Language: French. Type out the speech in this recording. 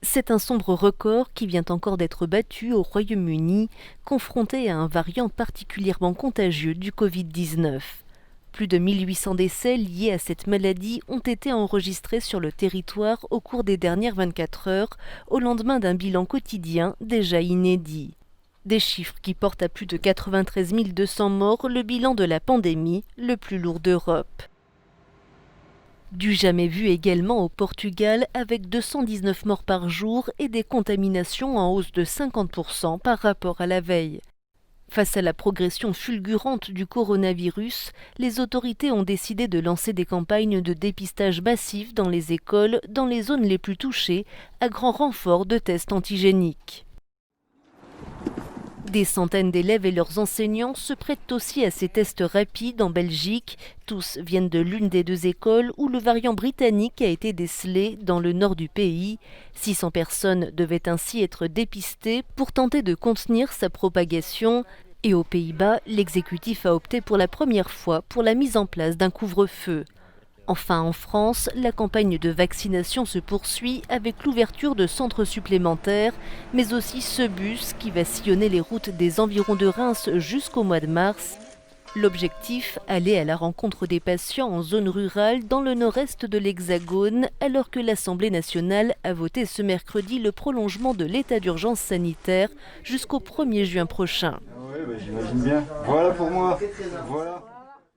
C'est un sombre record qui vient encore d'être battu au Royaume-Uni, confronté à un variant particulièrement contagieux du Covid-19. Plus de 1800 décès liés à cette maladie ont été enregistrés sur le territoire au cours des dernières 24 heures, au lendemain d'un bilan quotidien déjà inédit. Des chiffres qui portent à plus de 93 200 morts le bilan de la pandémie, le plus lourd d'Europe. Du jamais vu également au Portugal avec 219 morts par jour et des contaminations en hausse de 50% par rapport à la veille. Face à la progression fulgurante du coronavirus, les autorités ont décidé de lancer des campagnes de dépistage massif dans les écoles, dans les zones les plus touchées, à grand renfort de tests antigéniques. Des centaines d'élèves et leurs enseignants se prêtent aussi à ces tests rapides en Belgique. Tous viennent de l'une des deux écoles où le variant britannique a été décelé dans le nord du pays. 600 personnes devaient ainsi être dépistées pour tenter de contenir sa propagation. Et aux Pays-Bas, l'exécutif a opté pour la première fois pour la mise en place d'un couvre-feu. Enfin, en France, la campagne de vaccination se poursuit avec l'ouverture de centres supplémentaires, mais aussi ce bus qui va sillonner les routes des environs de Reims jusqu'au mois de mars. L'objectif, aller à la rencontre des patients en zone rurale dans le nord-est de l'Hexagone, alors que l'Assemblée nationale a voté ce mercredi le prolongement de l'état d'urgence sanitaire jusqu'au 1er juin prochain. Ah ouais, j'imagine bien. Voilà pour moi. Voilà.